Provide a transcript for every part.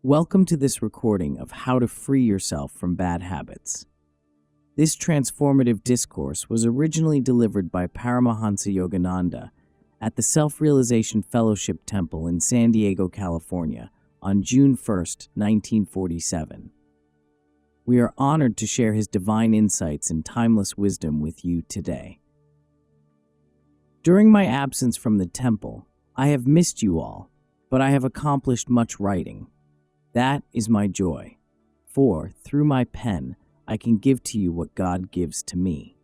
Welcome to this recording of How to Free Yourself from Bad Habits. This transformative discourse was originally delivered by Paramahansa Yogananda at the Self-Realization Fellowship Temple in San Diego, California, on June 1st, 1947. We are honored to share his divine insights and timeless wisdom with you today. During my absence from the temple, I have missed you all, but I have accomplished much writing. That is my joy, for through my pen I can give to you what God gives to me.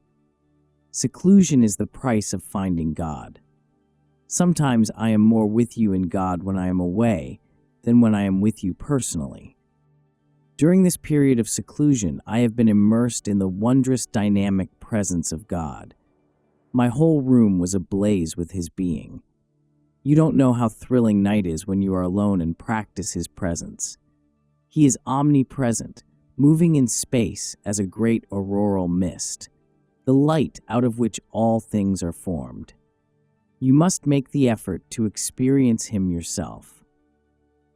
Seclusion is the price of finding God. Sometimes I am more with you in God when I am away than when I am with you personally. During this period of seclusion, I have been immersed in the wondrous dynamic presence of God. My whole room was ablaze with His being. You don't know how thrilling night is when you are alone and practice His presence. He is omnipresent, moving in space as a great auroral mist, the light out of which all things are formed. You must make the effort to experience Him yourself.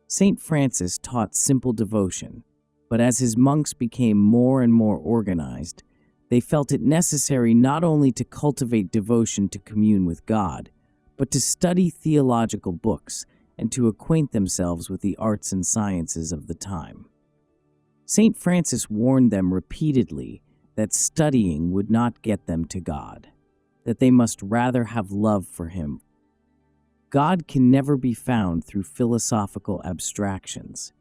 Saint Francis taught simple devotion, but as his monks became more and more organized, they felt it necessary not only to cultivate devotion to commune with God, but to study theological books and to acquaint themselves with the arts and sciences of the time. Saint Francis warned them repeatedly that studying would not get them to God, that they must rather have love for Him. God can never be found through philosophical abstractions.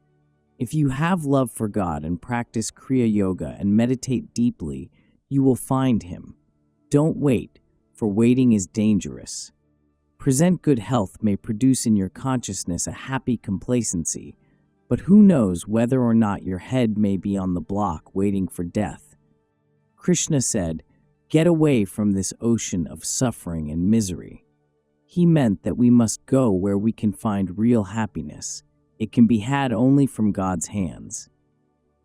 If you have love for God and practice Kriya Yoga and meditate deeply, you will find Him. Don't wait, for waiting is dangerous. Present good health may produce in your consciousness a happy complacency, but who knows whether or not your head may be on the block waiting for death. Krishna said, "Get away from this ocean of suffering and misery." He meant that we must go where we can find real happiness. It can be had only from God's hands.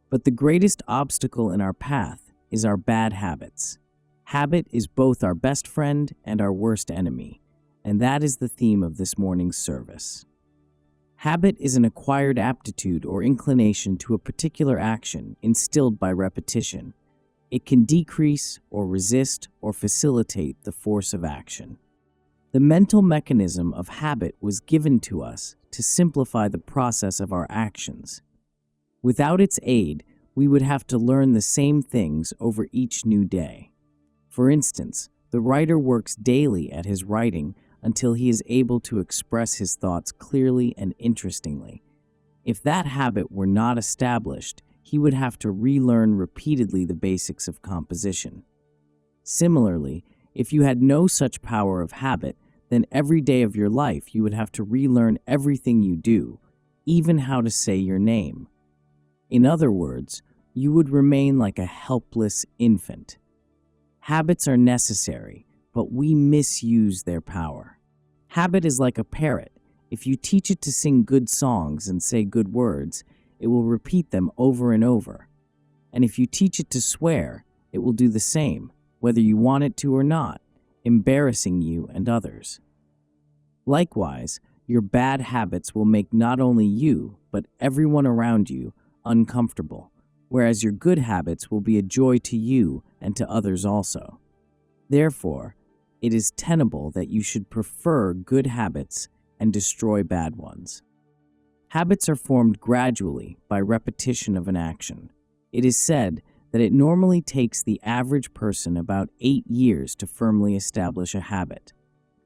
But the greatest obstacle in our path is our bad habits. Habit is both our best friend and our worst enemy. And that is the theme of this morning's service. Habit is an acquired aptitude or inclination to a particular action instilled by repetition. It can decrease or resist or facilitate the force of action. The mental mechanism of habit was given to us to simplify the process of our actions. Without its aid, we would have to learn the same things over each new day. For instance, the writer works daily at his writing until he is able to express his thoughts clearly and interestingly. If that habit were not established, he would have to relearn repeatedly the basics of composition. Similarly, if you had no such power of habit, then every day of your life you would have to relearn everything you do, even how to say your name. In other words, you would remain like a helpless infant. Habits are necessary, but we misuse their power. Habit is like a parrot. If you teach it to sing good songs and say good words, it will repeat them over and over. And if you teach it to swear, it will do the same, whether you want it to or not, embarrassing you and others. Likewise, your bad habits will make not only you, but everyone around you uncomfortable, whereas your good habits will be a joy to you and to others also. Therefore, it is tenable that you should prefer good habits and destroy bad ones. Habits are formed gradually by repetition of an action. It is said that it normally takes the average person about 8 years to firmly establish a habit.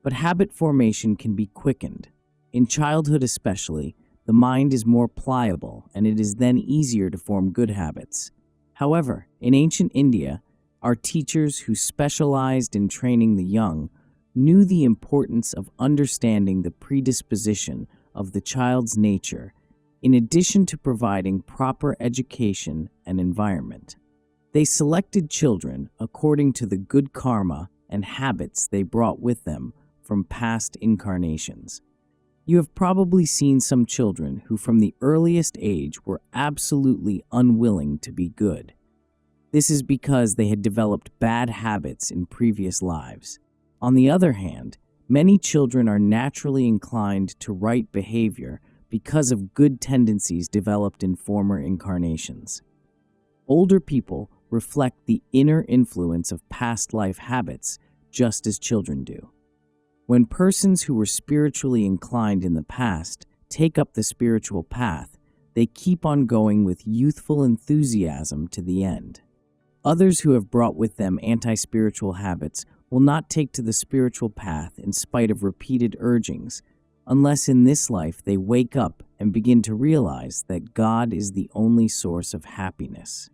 But habit formation can be quickened. In childhood especially, the mind is more pliable and it is then easier to form good habits. However, in ancient India, our teachers who specialized in training the young knew the importance of understanding the predisposition of the child's nature, in addition to providing proper education and environment. They selected children according to the good karma and habits they brought with them from past incarnations. You have probably seen some children who from the earliest age were absolutely unwilling to be good. This is because they had developed bad habits in previous lives. On the other hand, many children are naturally inclined to right behavior because of good tendencies developed in former incarnations. Older people reflect the inner influence of past life habits, just as children do. When persons who were spiritually inclined in the past take up the spiritual path, they keep on going with youthful enthusiasm to the end. Others who have brought with them anti-spiritual habits will not take to the spiritual path in spite of repeated urgings, unless in this life they wake up and begin to realize that God is the only source of happiness.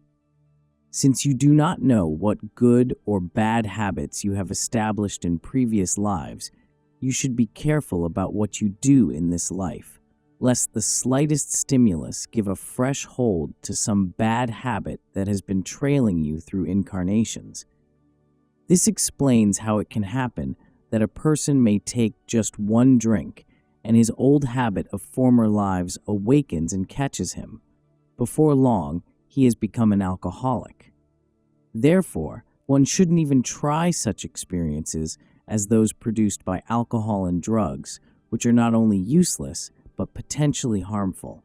Since you do not know what good or bad habits you have established in previous lives, you should be careful about what you do in this life, lest the slightest stimulus give a fresh hold to some bad habit that has been trailing you through incarnations. This explains how it can happen that a person may take just one drink and his old habit of former lives awakens and catches him. Before long, he has become an alcoholic. Therefore, one shouldn't even try such experiences as those produced by alcohol and drugs, which are not only useless, but potentially harmful.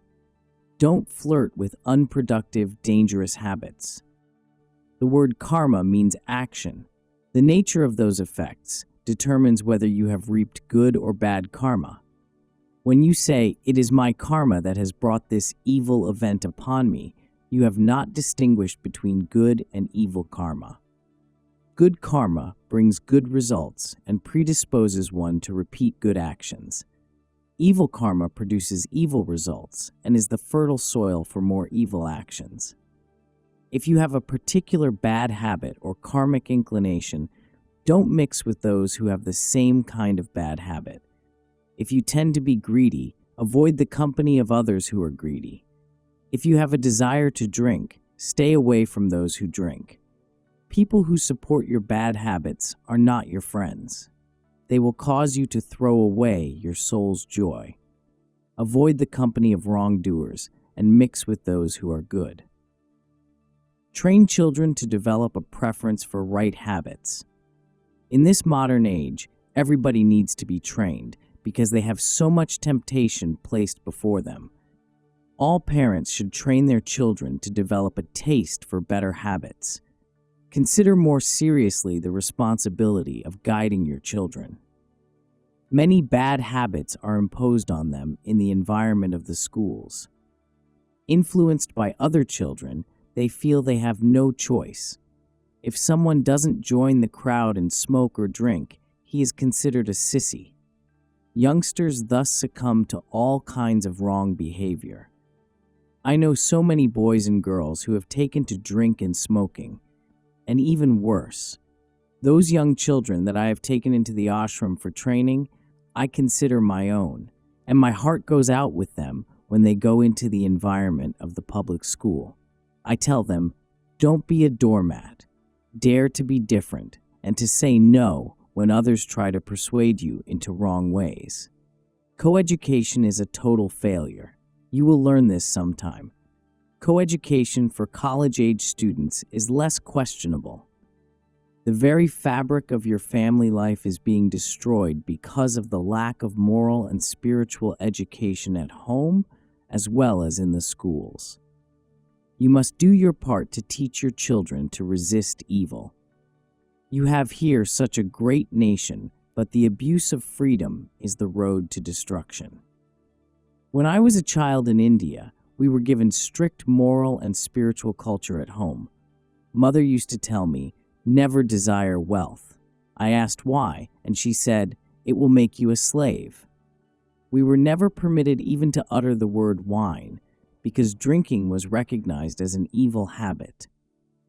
Don't flirt with unproductive, dangerous habits. The word karma means action. The nature of those effects determines whether you have reaped good or bad karma. When you say, "It is my karma that has brought this evil event upon me," you have not distinguished between good and evil karma. Good karma brings good results and predisposes one to repeat good actions. Evil karma produces evil results and is the fertile soil for more evil actions. If you have a particular bad habit or karmic inclination, don't mix with those who have the same kind of bad habit. If you tend to be greedy, avoid the company of others who are greedy. If you have a desire to drink, stay away from those who drink. People who support your bad habits are not your friends. They will cause you to throw away your soul's joy. Avoid the company of wrongdoers and mix with those who are good. Train children to develop a preference for right habits. In this modern age, everybody needs to be trained because they have so much temptation placed before them. All parents should train their children to develop a taste for better habits. Consider more seriously the responsibility of guiding your children. Many bad habits are imposed on them in the environment of the schools. Influenced by other children, they feel they have no choice. If someone doesn't join the crowd and smoke or drink, he is considered a sissy. Youngsters thus succumb to all kinds of wrong behavior. I know so many boys and girls who have taken to drink and smoking. And even worse, those young children that I have taken into the ashram for training, I consider my own, and my heart goes out with them when they go into the environment of the public school. I tell them, don't be a doormat, dare to be different, and to say no when others try to persuade you into wrong ways. Coeducation is a total failure. You will learn this sometime. Coeducation for college-age students is less questionable. The very fabric of your family life is being destroyed because of the lack of moral and spiritual education at home as well as in the schools. You must do your part to teach your children to resist evil. You have here such a great nation, but the abuse of freedom is the road to destruction. When I was a child in India, we were given strict moral and spiritual culture at home. Mother used to tell me, never desire wealth. I asked why, and she said, it will make you a slave. We were never permitted even to utter the word wine, because drinking was recognized as an evil habit.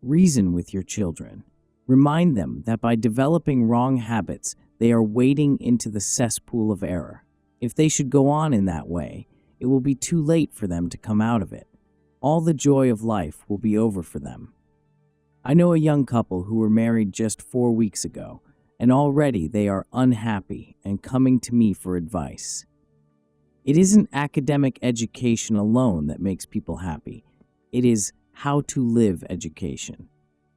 Reason with your children. Remind them that by developing wrong habits, they are wading into the cesspool of error. If they should go on in that way, it will be too late for them to come out of it. All the joy of life will be over for them. I know a young couple who were married just 4 weeks ago, and already they are unhappy and coming to me for advice. It isn't academic education alone that makes people happy. It is how to live education,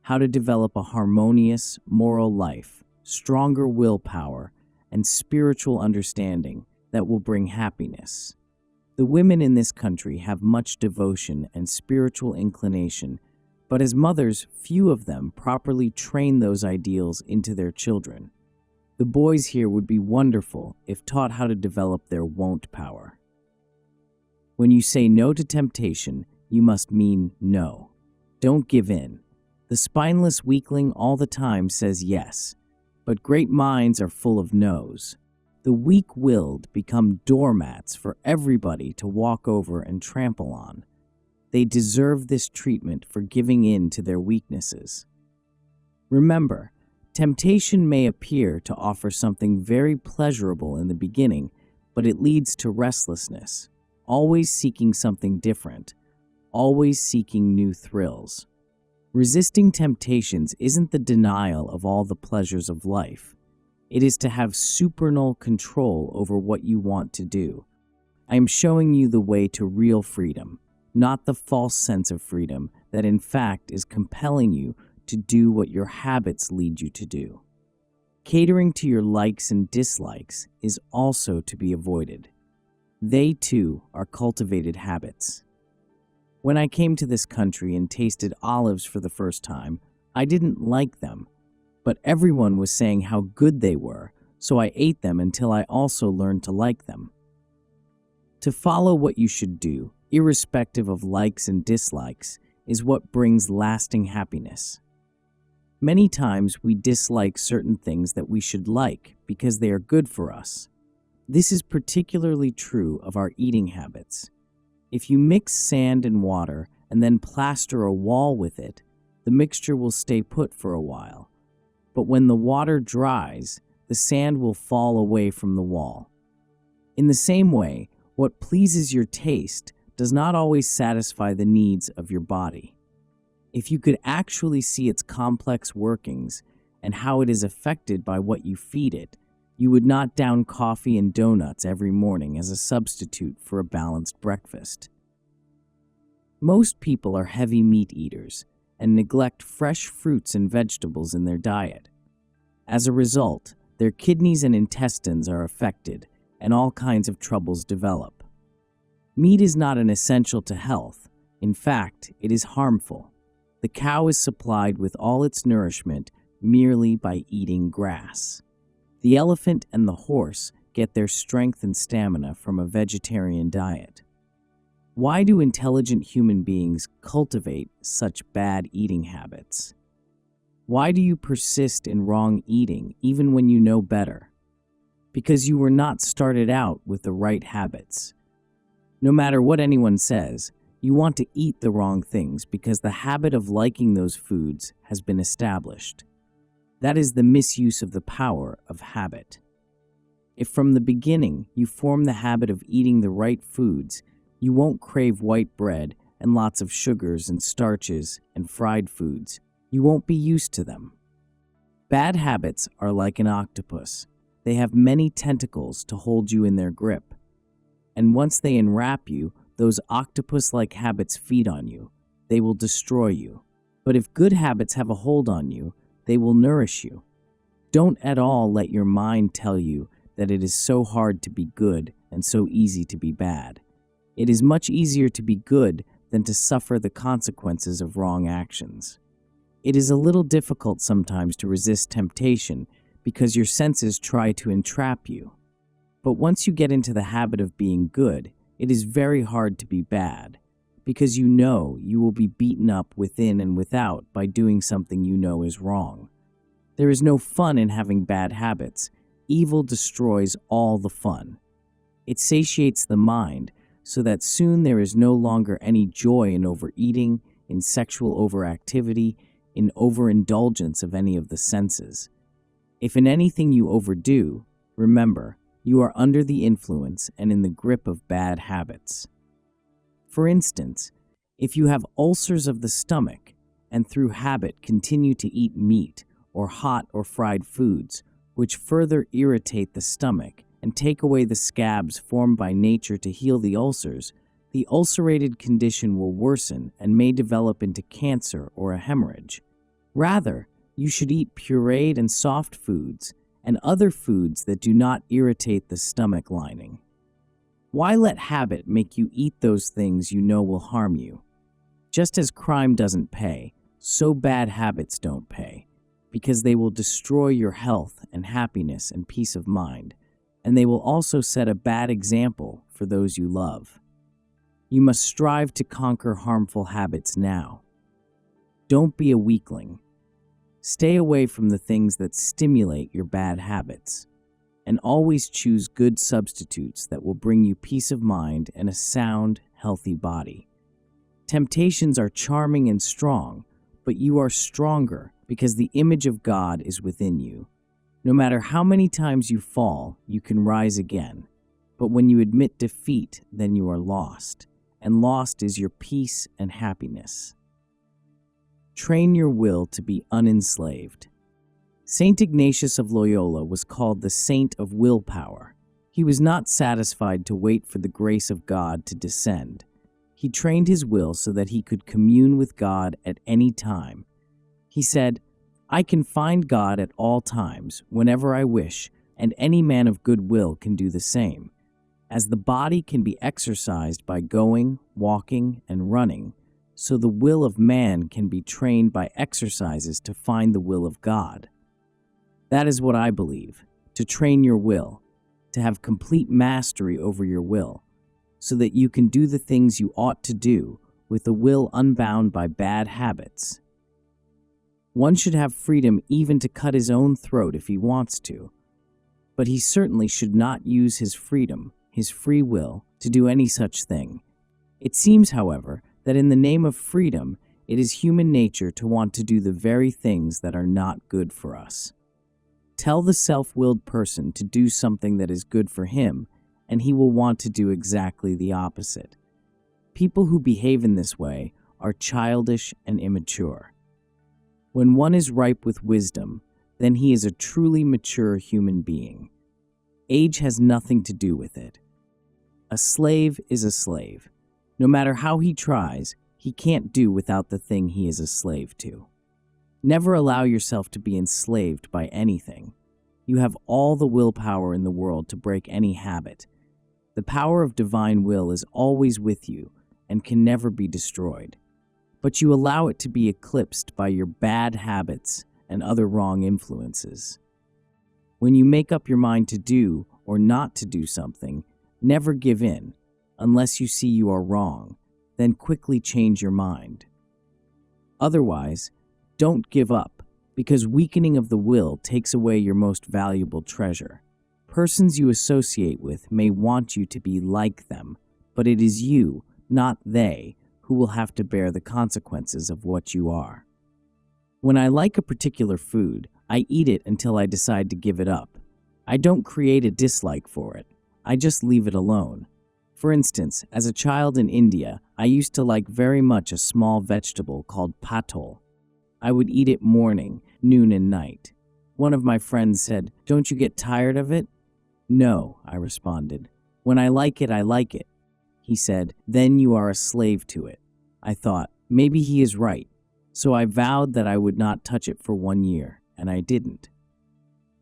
how to develop a harmonious, moral life, stronger willpower, and spiritual understanding that will bring happiness. The women in this country have much devotion and spiritual inclination, but as mothers, few of them properly train those ideals into their children. The boys here would be wonderful if taught how to develop their won't power. When you say no to temptation, you must mean no. Don't give in. The spineless weakling all the time says yes, but great minds are full of no's. The weak-willed become doormats for everybody to walk over and trample on. They deserve this treatment for giving in to their weaknesses. Remember, temptation may appear to offer something very pleasurable in the beginning, but it leads to restlessness, always seeking something different, always seeking new thrills. Resisting temptations isn't the denial of all the pleasures of life. It is to have supernal control over what you want to do. I am showing you the way to real freedom, not the false sense of freedom that in fact is compelling you to do what your habits lead you to do. Catering to your likes and dislikes is also to be avoided. They, too, are cultivated habits. When I came to this country and tasted olives for the first time, I didn't like them, but everyone was saying how good they were, so I ate them until I also learned to like them. To follow what you should do, irrespective of likes and dislikes, is what brings lasting happiness. Many times we dislike certain things that we should like because they are good for us. This is particularly true of our eating habits. If you mix sand and water and then plaster a wall with it, the mixture will stay put for a while. But when the water dries, the sand will fall away from the wall. In the same way, what pleases your taste does not always satisfy the needs of your body. If you could actually see its complex workings and how it is affected by what you feed it, you would not down coffee and donuts every morning as a substitute for a balanced breakfast. Most people are heavy meat eaters and neglect fresh fruits and vegetables in their diet. As a result, their kidneys and intestines are affected and all kinds of troubles develop. Meat is not an essential to health. In fact, it is harmful. The cow is supplied with all its nourishment merely by eating grass. The elephant and the horse get their strength and stamina from a vegetarian diet. Why do intelligent human beings cultivate such bad eating habits? Why do you persist in wrong eating even when you know better? Because you were not started out with the right habits. No matter what anyone says, you want to eat the wrong things because the habit of liking those foods has been established. That is the misuse of the power of habit. If from the beginning you form the habit of eating the right foods, you won't crave white bread and lots of sugars and starches and fried foods. You won't be used to them. Bad habits are like an octopus. They have many tentacles to hold you in their grip. And once they enwrap you, those octopus-like habits feed on you. They will destroy you. But if good habits have a hold on you, they will nourish you. Don't at all let your mind tell you that it is so hard to be good and so easy to be bad. It is much easier to be good than to suffer the consequences of wrong actions. It is a little difficult sometimes to resist temptation because your senses try to entrap you. But once you get into the habit of being good, it is very hard to be bad, because you know you will be beaten up within and without by doing something you know is wrong. There is no fun in having bad habits. Evil destroys all the fun. It satiates the mind so that soon there is no longer any joy in overeating, in sexual overactivity, in overindulgence of any of the senses. If in anything you overdo, remember, you are under the influence and in the grip of bad habits. For instance, if you have ulcers of the stomach and through habit continue to eat meat or hot or fried foods, which further irritate the stomach and take away the scabs formed by nature to heal the ulcers, the ulcerated condition will worsen and may develop into cancer or a hemorrhage. Rather, you should eat pureed and soft foods and other foods that do not irritate the stomach lining. Why let habit make you eat those things you know will harm you? Just as crime doesn't pay, so bad habits don't pay, because they will destroy your health and happiness and peace of mind, and they will also set a bad example for those you love. You must strive to conquer harmful habits now. Don't be a weakling. Stay away from the things that stimulate your bad habits, and always choose good substitutes that will bring you peace of mind and a sound, healthy body. Temptations are charming and strong, but you are stronger because the image of God is within you. No matter how many times you fall, you can rise again. But when you admit defeat, then you are lost, and lost is your peace and happiness. Train your will to be unenslaved. Saint Ignatius of Loyola was called the saint of willpower. He was not satisfied to wait for the grace of God to descend. He trained his will so that he could commune with God at any time. He said, "I can find God at all times, whenever I wish, and any man of good will can do the same. As the body can be exercised by going, walking, and running, so the will of man can be trained by exercises to find the will of God." That is what I believe, to train your will, to have complete mastery over your will, so that you can do the things you ought to do with a will unbound by bad habits. One should have freedom even to cut his own throat if he wants to, but he certainly should not use his freedom, his free will, to do any such thing. It seems, however, that in the name of freedom, it is human nature to want to do the very things that are not good for us. Tell the self-willed person to do something that is good for him, and he will want to do exactly the opposite. People who behave in this way are childish and immature. When one is ripe with wisdom, then he is a truly mature human being. Age has nothing to do with it. A slave is a slave. No matter how he tries, he can't do without the thing he is a slave to. Never allow yourself to be enslaved by anything. You have all the willpower in the world to break any habit. The power of divine will is always with you and can never be destroyed. But you allow it to be eclipsed by your bad habits and other wrong influences. When you make up your mind to do or not to do something, never give in, unless you see you are wrong, then quickly change your mind. Otherwise, don't give up, because weakening of the will takes away your most valuable treasure. Persons you associate with may want you to be like them, but it is you, not they, who will have to bear the consequences of what you are. When I like a particular food, I eat it until I decide to give it up. I don't create a dislike for it. I just leave it alone. For instance, as a child in India, I used to like very much a small vegetable called patol. I would eat it morning, noon, and night. One of my friends said, "Don't you get tired of it?" "No," I responded. "When I like it, I like it." He said, "Then you are a slave to it." I thought, maybe he is right. So I vowed that I would not touch it for 1 year, and I didn't.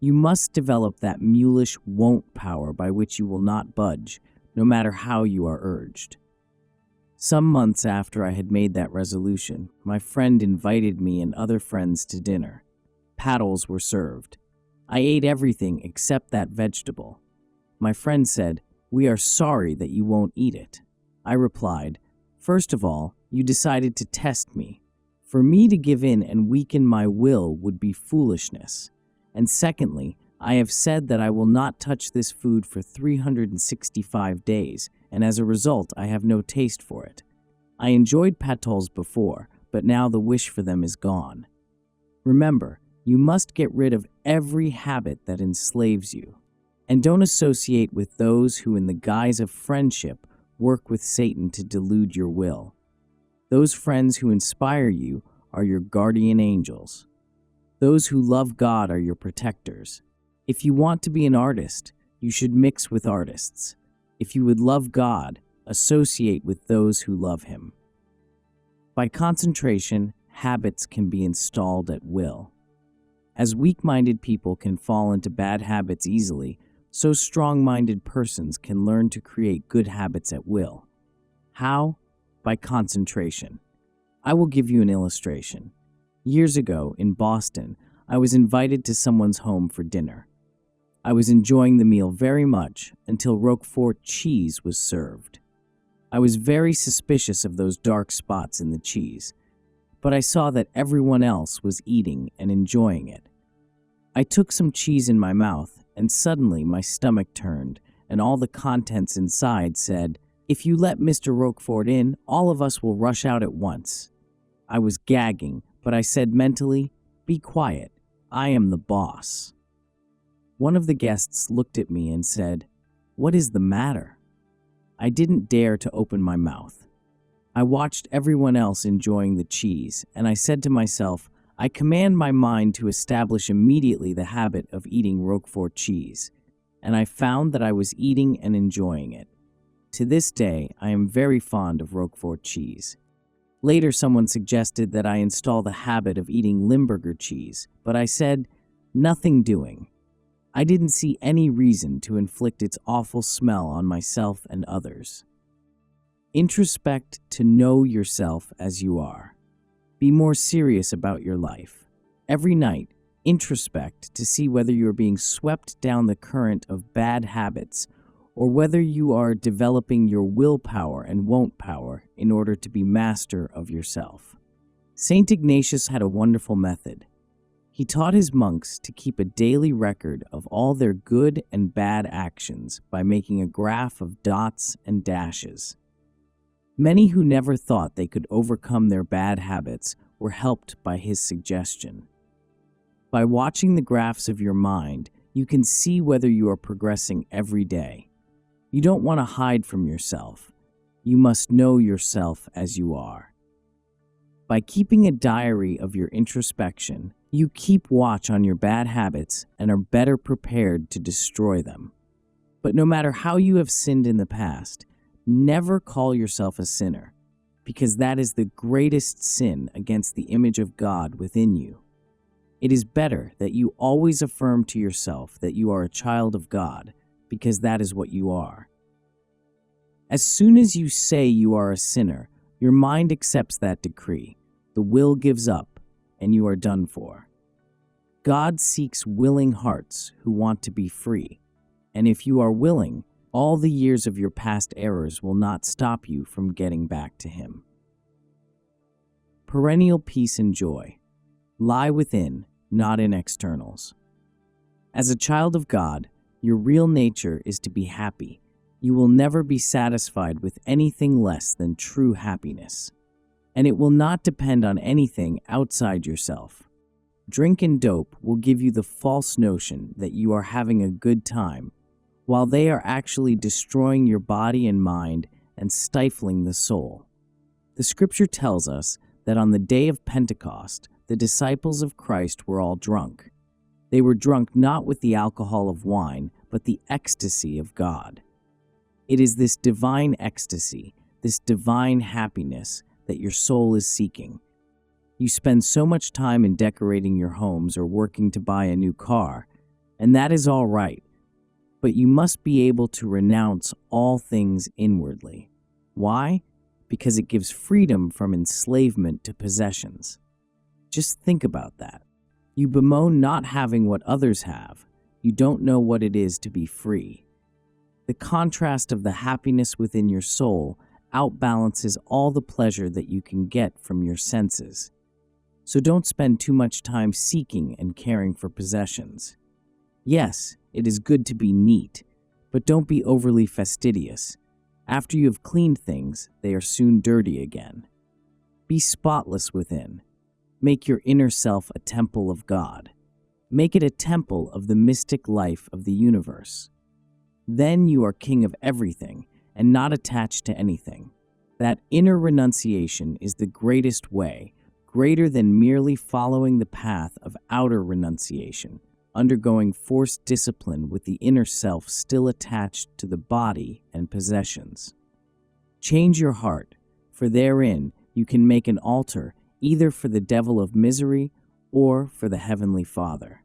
You must develop that mulish won't power by which you will not budge, no matter how you are urged. Some months after I had made that resolution, my friend invited me and other friends to dinner. Paddles were served. I ate everything except that vegetable. My friend said, "We are sorry that you won't eat it." I replied, "First of all, you decided to test me. For me to give in and weaken my will would be foolishness. And secondly, I have said that I will not touch this food for 365 days, and as a result, I have no taste for it. I enjoyed patols before, but now the wish for them is gone. Remember, you must get rid of every habit that enslaves you, and don't associate with those who, in the guise of friendship, work with Satan to delude your will. Those friends who inspire you are your guardian angels. Those who love God are your protectors. If you want to be an artist, you should mix with artists. If you would love God, associate with those who love Him. By concentration, habits can be installed at will. As weak-minded people can fall into bad habits easily, So strong-minded persons can learn to create good habits at will. How? By concentration. I will give you an illustration. Years ago, in Boston, I was invited to someone's home for dinner. I was enjoying the meal very much until Roquefort cheese was served. I was very suspicious of those dark spots in the cheese, but I saw that everyone else was eating and enjoying it. I took some cheese in my mouth, and suddenly my stomach turned, and all the contents inside said, "If you let Mr. Roquefort in, all of us will rush out at once." I was gagging, but I said mentally, "Be quiet, I am the boss." One of the guests looked at me and said, "What is the matter?" I didn't dare to open my mouth. I watched everyone else enjoying the cheese, and I said to myself, I command my mind to establish immediately the habit of eating Roquefort cheese, and I found that I was eating and enjoying it. To this day, I am very fond of Roquefort cheese. Later, someone suggested that I install the habit of eating Limburger cheese, but I said, nothing doing. I didn't see any reason to inflict its awful smell on myself and others. Introspect to know yourself as you are. Be more serious about your life. Every night, introspect to see whether you are being swept down the current of bad habits or whether you are developing your willpower and won't power in order to be master of yourself. Saint Ignatius had a wonderful method. He taught his monks to keep a daily record of all their good and bad actions by making a graph of dots and dashes. Many who never thought they could overcome their bad habits were helped by his suggestion. By watching the graphs of your mind, you can see whether you are progressing every day. You don't want to hide from yourself. You must know yourself as you are. By keeping a diary of your introspection, you keep watch on your bad habits and are better prepared to destroy them. But no matter how you have sinned in the past, never call yourself a sinner, because that is the greatest sin against the image of God within you. It is better that you always affirm to yourself that you are a child of God, because that is what you are. As soon as you say you are a sinner, your mind accepts that decree, the will gives up, and you are done for. God seeks willing hearts who want to be free, and if you are willing, all the years of your past errors will not stop you from getting back to Him. Perennial peace and joy lie within, not in externals. As a child of God, your real nature is to be happy. You will never be satisfied with anything less than true happiness, and it will not depend on anything outside yourself. Drink and dope will give you the false notion that you are having a good time, while they are actually destroying your body and mind and stifling the soul. The scripture tells us that on the day of Pentecost, the disciples of Christ were all drunk. They were drunk not with the alcohol of wine, but the ecstasy of God. It is this divine ecstasy, this divine happiness that your soul is seeking. You spend so much time in decorating your homes or working to buy a new car, and that is all right. But you must be able to renounce all things inwardly. Why? Because it gives freedom from enslavement to possessions. Just think about that. You bemoan not having what others have. You don't know what it is to be free. The contrast of the happiness within your soul outbalances all the pleasure that you can get from your senses. So don't spend too much time seeking and caring for possessions. Yes, it is good to be neat, but don't be overly fastidious. After you have cleaned things, they are soon dirty again. Be spotless within. Make your inner self a temple of God. Make it a temple of the mystic life of the universe. Then you are king of everything and not attached to anything. That inner renunciation is the greatest way, greater than merely following the path of outer renunciation, undergoing forced discipline with the inner self still attached to the body and possessions. Change your heart, for therein you can make an altar either for the devil of misery or for the Heavenly Father.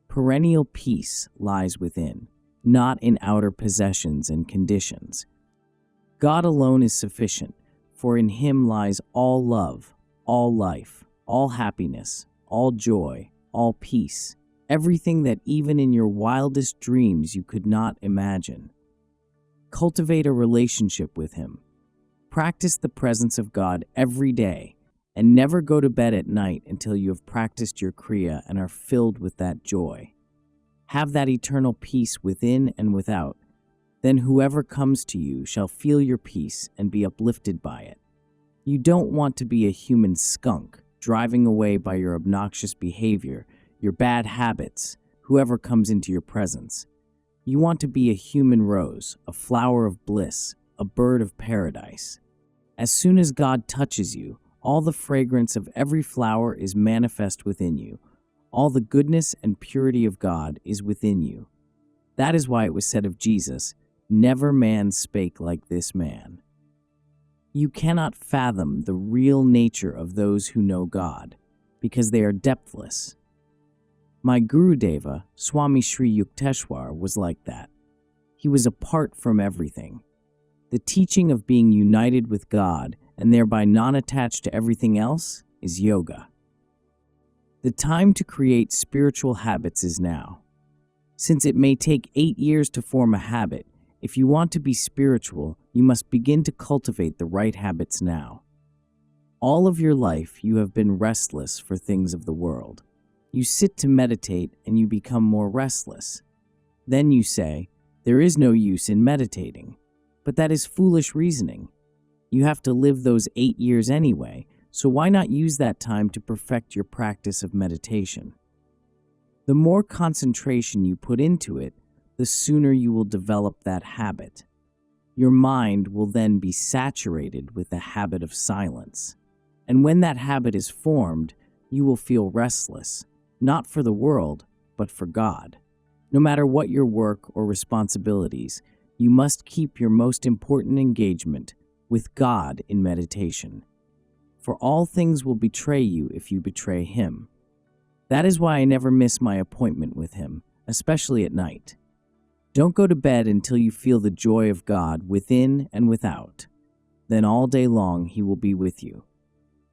Perennial peace lies within. not in outer possessions and conditions. God alone is sufficient, for in Him lies all love, all life, all happiness, all joy, all peace, everything that even in your wildest dreams you could not imagine. Cultivate a relationship with Him. Practice the presence of God every day, and never go to bed at night until you have practiced your Kriya and are filled with that joy. Have that eternal peace within and without. Then whoever comes to you shall feel your peace and be uplifted by it. You don't want to be a human skunk, driving away by your obnoxious behavior, your bad habits, whoever comes into your presence. You want to be a human rose, a flower of bliss, a bird of paradise. As soon as God touches you, all the fragrance of every flower is manifest within you. All the goodness and purity of God is within you. That is why it was said of Jesus, "Never man spake like this man." You cannot fathom the real nature of those who know God, because they are depthless. My Gurudeva, Swami Sri Yukteswar, was like that. He was apart from everything. The teaching of being united with God and thereby non-attached to everything else is yoga. The time to create spiritual habits is now. Since it may take 8 years to form a habit, if you want to be spiritual, you must begin to cultivate the right habits now. All of your life, you have been restless for things of the world. You sit to meditate and you become more restless. Then you say, "There is no use in meditating." But that is foolish reasoning. You have to live those 8 years anyway, so why not use that time to perfect your practice of meditation? The more concentration you put into it, the sooner you will develop that habit. Your mind will then be saturated with the habit of silence. And when that habit is formed, you will feel restless, not for the world, but for God. No matter what your work or responsibilities, you must keep your most important engagement with God in meditation. For all things will betray you if you betray Him. That is why I never miss my appointment with Him, especially at night. Don't go to bed until you feel the joy of God within and without. Then all day long He will be with you.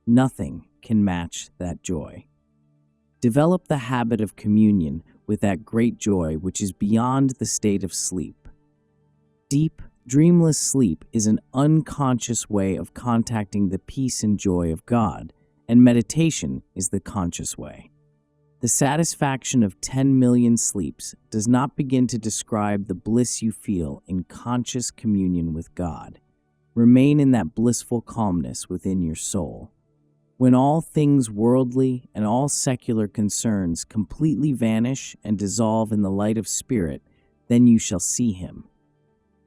Nothing can match that joy. Develop the habit of communion with that great joy which is beyond the state of sleep. Deep, dreamless sleep is an unconscious way of contacting the peace and joy of God, and meditation is the conscious way. The satisfaction of 10 million sleeps does not begin to describe the bliss you feel in conscious communion with God. Remain in that blissful calmness within your soul. When all things worldly and all secular concerns completely vanish and dissolve in the light of spirit, then you shall see Him.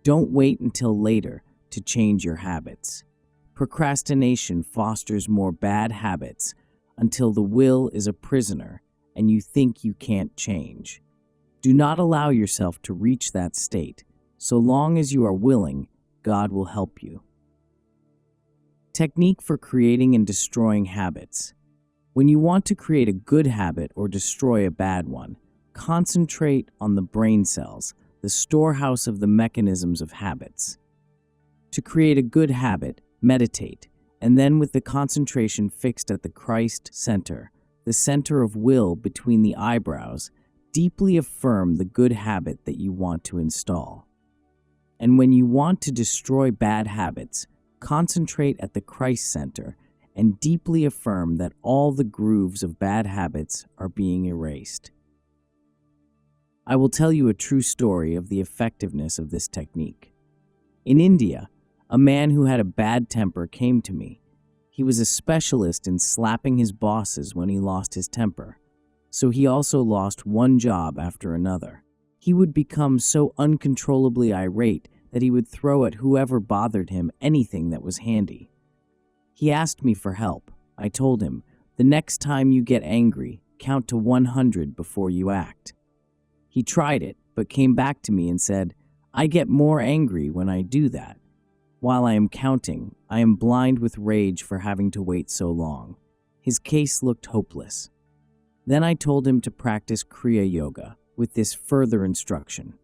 Don't wait until later to change your habits. Procrastination fosters more bad habits until the will is a prisoner and you think you can't change. Do not allow yourself to reach that state. So long as you are willing, God will help you. Technique for creating and destroying habits. When you want to create a good habit or destroy a bad one, concentrate on the brain cells, the storehouse of the mechanisms of habits. To create a good habit, meditate, and then with the concentration fixed at the Christ center, the center of will between the eyebrows, deeply affirm the good habit that you want to install. And when you want to destroy bad habits, concentrate at the Christ center and deeply affirm that all the grooves of bad habits are being erased. I will tell you a true story of the effectiveness of this technique. In India, a man who had a bad temper came to me. He was a specialist in slapping his bosses when he lost his temper, so he also lost one job after another. He would become so uncontrollably irate that he would throw at whoever bothered him anything that was handy. He asked me for help. I told him, "The next time you get angry, count to 100 before you act." He tried it, but came back to me and said, "I get more angry when I do that. While I am counting, I am blind with rage for having to wait so long." His case looked hopeless. Then I told him to practice Kriya Yoga with this further instruction.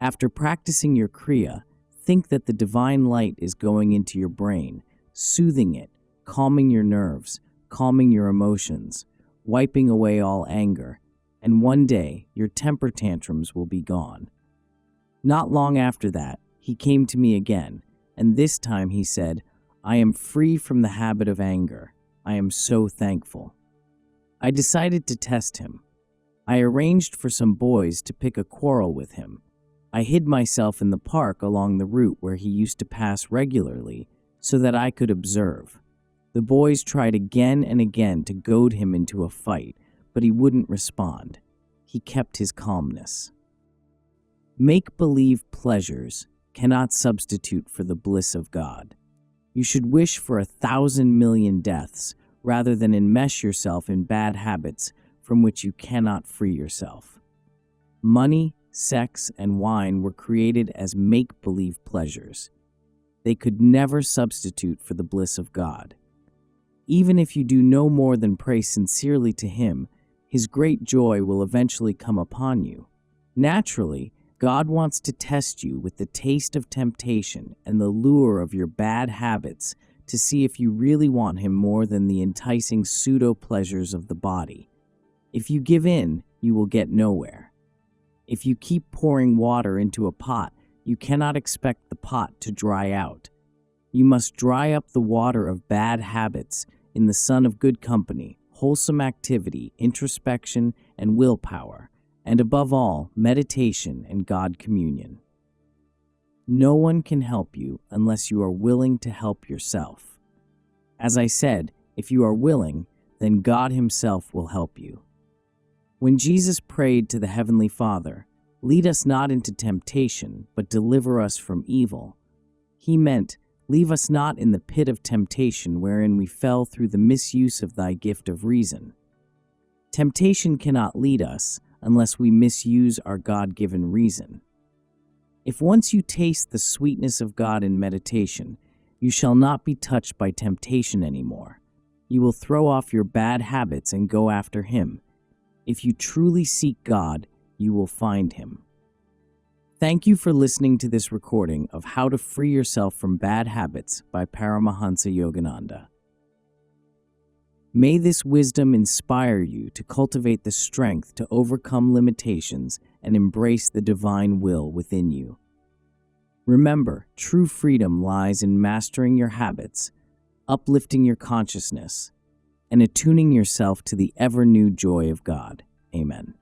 After practicing your Kriya, think that the divine light is going into your brain, soothing it, calming your nerves, calming your emotions, wiping away all anger, and one day your temper tantrums will be gone. Not long after that, he came to me again, and this time he said, "I am free from the habit of anger. I am so thankful." I decided to test him. I arranged for some boys to pick a quarrel with him. I hid myself in the park along the route where he used to pass regularly so that I could observe. The boys tried again and again to goad him into a fight, but he wouldn't respond. He kept his calmness. Make-believe pleasures cannot substitute for the bliss of God. You should wish for 1,000 million deaths rather than enmesh yourself in bad habits from which you cannot free yourself. Money, sex, and wine were created as make-believe pleasures. They could never substitute for the bliss of God. Even if you do no more than pray sincerely to Him, His great joy will eventually come upon you. Naturally, God wants to test you with the taste of temptation and the lure of your bad habits to see if you really want Him more than the enticing pseudo-pleasures of the body. If you give in, you will get nowhere. If you keep pouring water into a pot, you cannot expect the pot to dry out. You must dry up the water of bad habits in the sun of good company, wholesome activity, introspection, and willpower, and above all, meditation and God communion. No one can help you unless you are willing to help yourself. As I said, if you are willing, then God Himself will help you. When Jesus prayed to the Heavenly Father, "Lead us not into temptation, but deliver us from evil," He meant, "Leave us not in the pit of temptation wherein we fell through the misuse of Thy gift of reason." Temptation cannot lead us unless we misuse our God-given reason. If once you taste the sweetness of God in meditation, you shall not be touched by temptation anymore. You will throw off your bad habits and go after Him. If you truly seek God, you will find Him. Thank you for listening to this recording of How to Free Yourself from Bad Habits by Paramahansa Yogananda. May this wisdom inspire you to cultivate the strength to overcome limitations and embrace the divine will within you. Remember, true freedom lies in mastering your habits, uplifting your consciousness, and attuning yourself to the ever-new joy of God. Amen.